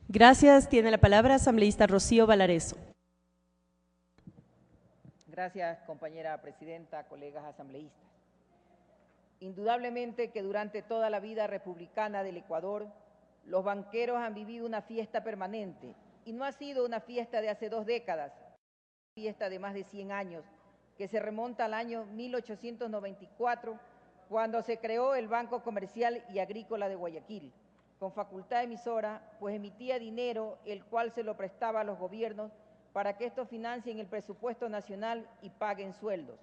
Gracias. Tiene la palabra asambleísta Rocío Valareso. Gracias, compañera presidenta, colegas asambleístas. Indudablemente que durante toda la vida republicana del Ecuador, los banqueros han vivido una fiesta permanente, y no ha sido una fiesta de hace 2 décadas, una fiesta de más de 100 años, que se remonta al año 1894, cuando se creó el Banco Comercial y Agrícola de Guayaquil, con facultad emisora, pues emitía dinero, el cual se lo prestaba a los gobiernos para que estos financien el presupuesto nacional y paguen sueldos.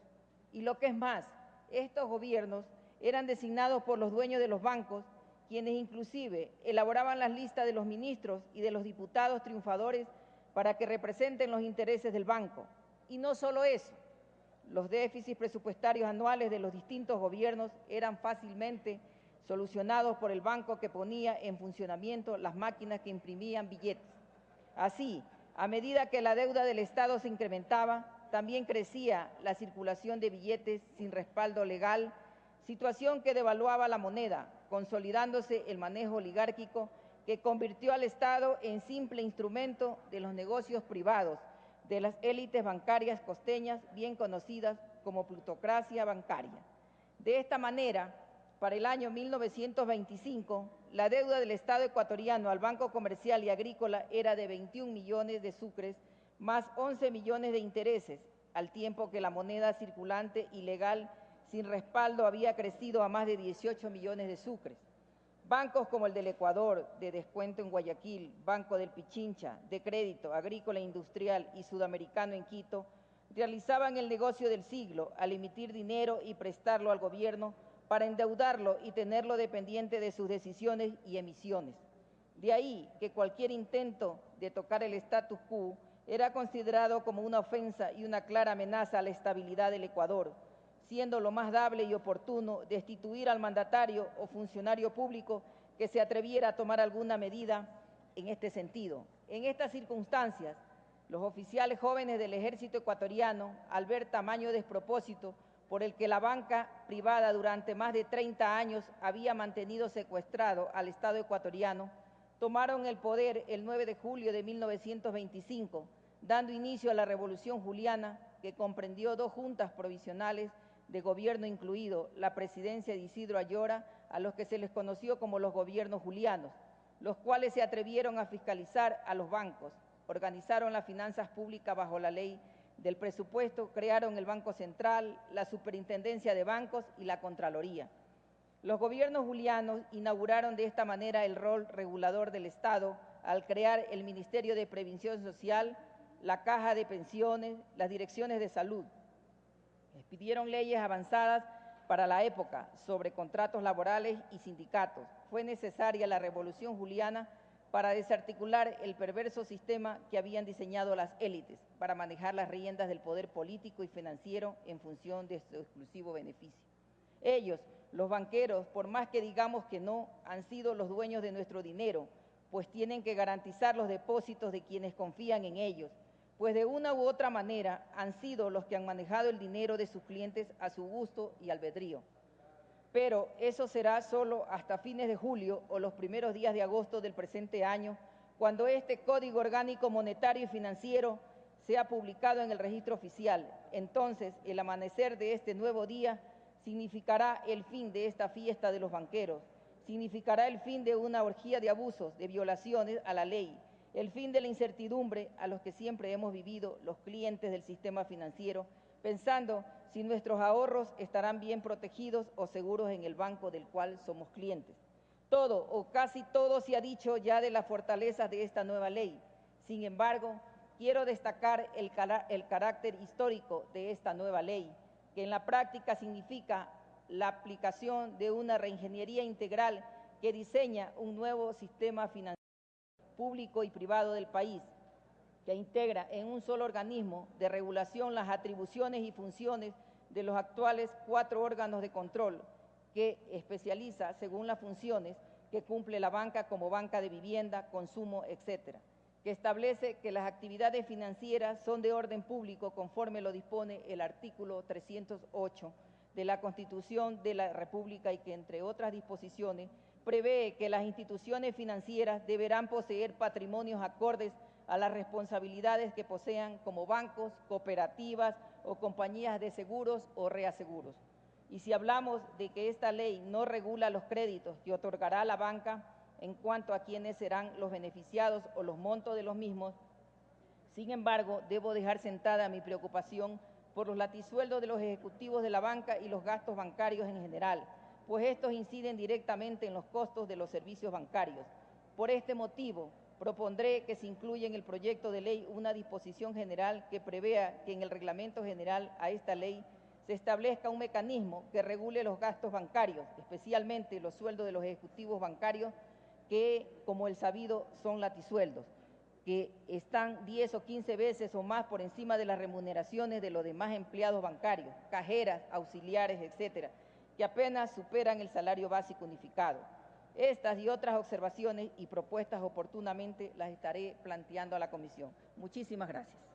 Y lo que es más, estos gobiernos eran designados por los dueños de los bancos, quienes inclusive elaboraban las listas de los ministros y de los diputados triunfadores para que representen los intereses del banco. Y no solo eso, los déficits presupuestarios anuales de los distintos gobiernos eran fácilmente solucionados por el banco, que ponía en funcionamiento las máquinas que imprimían billetes. Así, a medida que la deuda del Estado se incrementaba, también crecía la circulación de billetes sin respaldo legal, situación que devaluaba la moneda, consolidándose el manejo oligárquico que convirtió al Estado en simple instrumento de los negocios privados, de las élites bancarias costeñas, bien conocidas como plutocracia bancaria. De esta manera, para el año 1925, la deuda del Estado ecuatoriano al Banco Comercial y Agrícola era de 21 millones de sucres, más 11 millones de intereses, al tiempo que la moneda circulante ilegal sin respaldo había crecido a más de 18 millones de sucres. Bancos como el del Ecuador, de descuento en Guayaquil, Banco del Pichincha, de crédito, agrícola industrial y sudamericano en Quito, realizaban el negocio del siglo al emitir dinero y prestarlo al gobierno para endeudarlo y tenerlo dependiente de sus decisiones y emisiones. De ahí que cualquier intento de tocar el status quo era considerado como una ofensa y una clara amenaza a la estabilidad del Ecuador, siendo lo más dable y oportuno destituir al mandatario o funcionario público que se atreviera a tomar alguna medida en este sentido. En estas circunstancias, los oficiales jóvenes del ejército ecuatoriano, al ver tamaño despropósito por el que la banca privada durante más de 30 años había mantenido secuestrado al Estado ecuatoriano, tomaron el poder el 9 de julio de 1925, dando inicio a la Revolución Juliana, que comprendió 2 juntas provisionales de gobierno, incluido la presidencia de Isidro Ayora, a los que se les conoció como los gobiernos julianos, los cuales se atrevieron a fiscalizar a los bancos, organizaron las finanzas públicas bajo la ley del presupuesto, crearon el Banco Central, la Superintendencia de Bancos y la Contraloría. Los gobiernos julianos inauguraron de esta manera el rol regulador del Estado al crear el Ministerio de Previsión Social, la Caja de Pensiones, las direcciones de salud. Expidieron leyes avanzadas para la época sobre contratos laborales y sindicatos. Fue necesaria la Revolución Juliana para desarticular el perverso sistema que habían diseñado las élites para manejar las riendas del poder político y financiero en función de su exclusivo beneficio. Ellos, los banqueros, por más que digamos que no, han sido los dueños de nuestro dinero, pues tienen que garantizar los depósitos de quienes confían en ellos, pues de una u otra manera han sido los que han manejado el dinero de sus clientes a su gusto y albedrío. Pero eso será solo hasta fines de julio o los primeros días de agosto del presente año, cuando este Código Orgánico Monetario y Financiero sea publicado en el registro oficial. Entonces, el amanecer de este nuevo día significará el fin de esta fiesta de los banqueros, significará el fin de una orgía de abusos, de violaciones a la ley, el fin de la incertidumbre a los que siempre hemos vivido los clientes del sistema financiero, pensando si nuestros ahorros estarán bien protegidos o seguros en el banco del cual somos clientes. Todo o casi todo se ha dicho ya de las fortalezas de esta nueva ley. Sin embargo, quiero destacar el carácter histórico de esta nueva ley, que en la práctica significa la aplicación de una reingeniería integral que diseña un nuevo sistema financiero público y privado del país, que integra en un solo organismo de regulación las atribuciones y funciones de los actuales 4 órganos de control, que especializa según las funciones que cumple la banca como banca de vivienda, consumo, etcétera, que establece que las actividades financieras son de orden público conforme lo dispone el artículo 308 de la Constitución de la República y que, entre otras disposiciones, prevé que las instituciones financieras deberán poseer patrimonios acordes a las responsabilidades que posean como bancos, cooperativas o compañías de seguros o reaseguros. Y si hablamos de que esta ley no regula los créditos que otorgará la banca en cuanto a quiénes serán los beneficiados o los montos de los mismos, sin embargo, debo dejar sentada mi preocupación por los latisueldos de los ejecutivos de la banca y los gastos bancarios en general, pues estos inciden directamente en los costos de los servicios bancarios. Por este motivo, propondré que se incluya en el proyecto de ley una disposición general que prevea que en el reglamento general a esta ley se establezca un mecanismo que regule los gastos bancarios, especialmente los sueldos de los ejecutivos bancarios, que, como el sabido, son latisueldos, que están 10 o 15 veces o más por encima de las remuneraciones de los demás empleados bancarios, cajeras, auxiliares, etcétera, que apenas superan el salario básico unificado. Estas y otras observaciones y propuestas oportunamente las estaré planteando a la comisión. Muchísimas gracias.